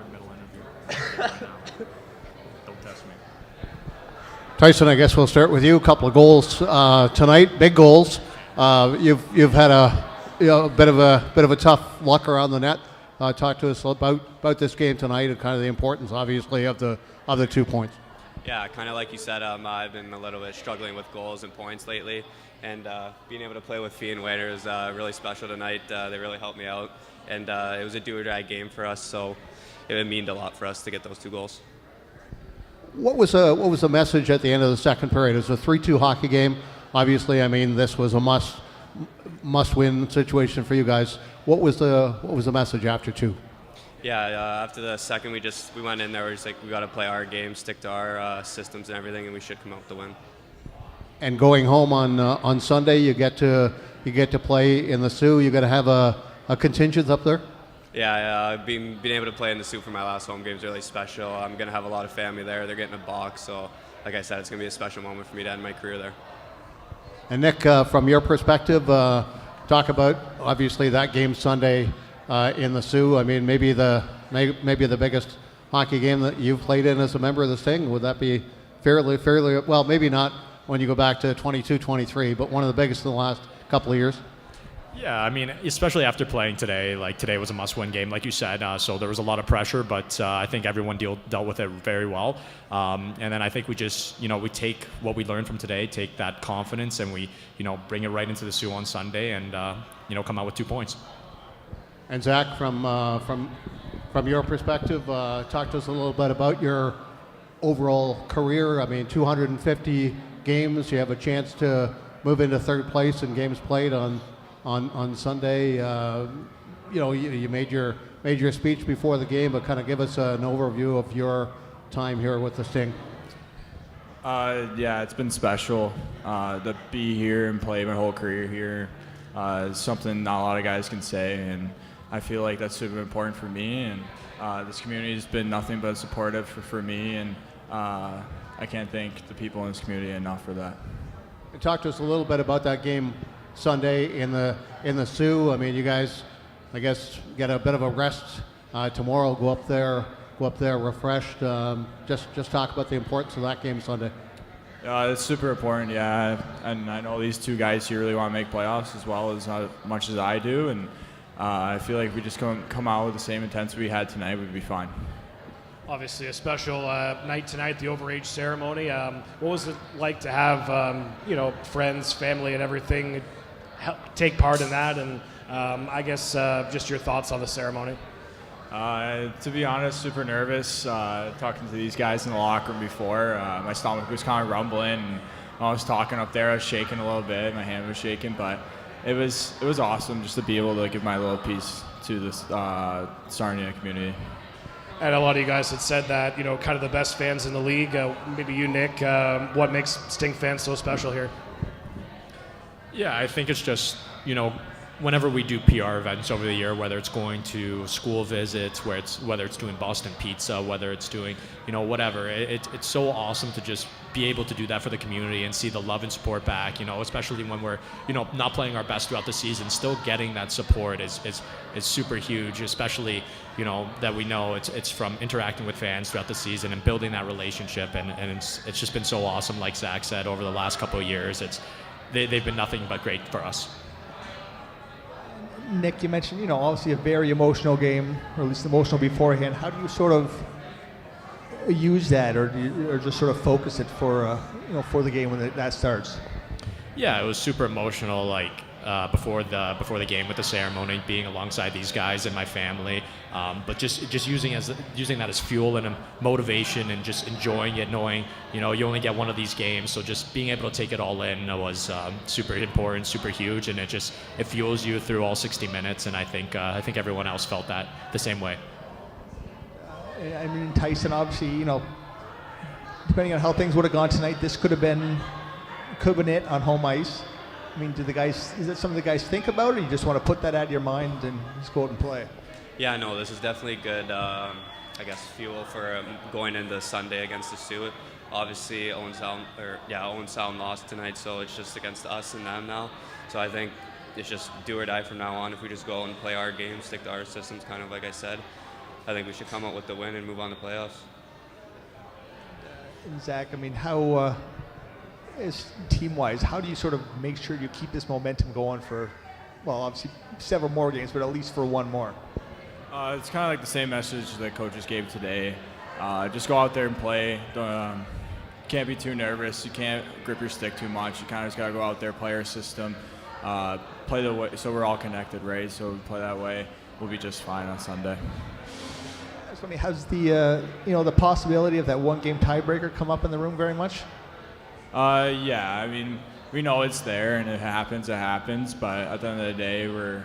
middle interview right now. Don't test me. Tyson, I guess we'll start with you. A couple of goals tonight, big goals. You've had a bit of a tough luck around the net. Talk to us about this game tonight and kind of the importance, obviously, of the 2 points. Yeah, kind of like you said, I've been a little bit struggling with goals and points lately, and being able to play with Fee and Waiter is really special tonight. They really helped me out, and it was a do-or-die game for us, so it meant a lot for us to get those 2 goals. What was the message at the end of the second period? It was a 3-2 hockey game. Obviously, I mean, this was a must-win situation for you guys. What was the message after 2? Yeah, after the second, we went in there. We're just like, we got to play our game, stick to our systems and everything, and we should come out with the win. And going home on Sunday, you get to play in the Sioux. You got to have a contingent up there. Yeah, being able to play in the Sioux for my last home game is really special. I'm gonna have a lot of family there. They're getting a box, so like I said, it's gonna be a special moment for me to end my career there. And Nick, from your perspective, talk about obviously that game Sunday in the Sioux. I mean, maybe the biggest hockey game that you've played in as a member of the Sting. Would that be fairly well? Maybe not when you go back to 22-23, but one of the biggest in the last couple of years. Yeah, I mean, especially after playing today, like today was a must-win game, like you said, so there was a lot of pressure, but I think everyone dealt with it very well. And then I think we just, we take what we learned from today, take that confidence, and we, bring it right into the Sioux on Sunday and, come out with 2 points. And Zach, from your perspective, talk to us a little bit about your overall career. I mean, 250 games, you have a chance to move into third place in games played on Sunday. You made your speech before the game, but kind of give us an overview of your time here with the Sting. Yeah, it's been special to be here and play my whole career here. It's something not a lot of guys can say, and I feel like that's super important for me. And this community has been nothing but supportive for me, and I can't thank the people in this community enough for that. Talk to us a little bit about that game Sunday in the Sioux. I mean, you guys, I guess, get a bit of a rest tomorrow. Go up there refreshed. Just talk about the importance of that game Sunday. It's super important, yeah. And I know these 2 guys here really want to make playoffs as well as much as I do. And I feel like if we just come out with the same intensity we had tonight, we'd be fine. Obviously a special night tonight, the overage ceremony. What was it like to have, friends, family, and everything take part in that? And I guess just your thoughts on the ceremony. To be honest, super nervous. Talking to these guys in the locker room before, my stomach was kind of rumbling. And when I was talking up there, I was shaking a little bit. My hand was shaking, but it was awesome just to be able to give my little piece to this Sarnia community. And a lot of you guys had said that, kind of the best fans in the league. Maybe you, Nick, what makes Sting fans so special here? Yeah, I think it's just, whenever we do PR events over the year, whether it's going to school visits, whether it's doing Boston Pizza, whether it's doing, whatever, it's so awesome to just be able to do that for the community and see the love and support back, especially when we're, not playing our best throughout the season. Still getting that support is super huge, especially, that we know it's from interacting with fans throughout the season and building that relationship. And it's just been so awesome, like Zach said, over the last couple of years. They've been nothing but great for us. Nick, you mentioned, obviously a very emotional game, or at least emotional beforehand. How do you sort of use that, or just sort of focus it for the game when that starts? Yeah, it was super emotional, like before the game with the ceremony, being alongside these guys and my family, but just using that as fuel and a motivation, and just enjoying it, knowing you only get one of these games, so just being able to take it all in was super important, super huge, and it fuels you through all 60 minutes, and I think everyone else felt that the same way. I mean, Tyson, obviously, depending on how things would have gone tonight, this could have been it on home ice. I mean, is that something the guys think about, or you just want to put that out of your mind and just go out and play? Yeah, no, this is definitely good, fuel for going into Sunday against the Sioux. Obviously, Owen Sound lost tonight, so it's just against us and them now. So I think it's just do or die from now on. If we just go and play our game, stick to our systems, kind of like I said. I think we should come out with the win and move on to playoffs. And Zach, I mean, how is team-wise, how do you sort of make sure you keep this momentum going for, well, obviously several more games, but at least for one more? It's kind of like the same message that coaches gave today. Just go out there and play. Can't be too nervous. You can't grip your stick too much. You kind of just got to go out there, play our system, play the way, so we're all connected, right? So we play that way, we'll be just fine on Sunday. I was wondering, how's the the possibility of that one-game tiebreaker come up in the room very much? Yeah, I mean, we know it's there, and it happens. But at the end of the day, we're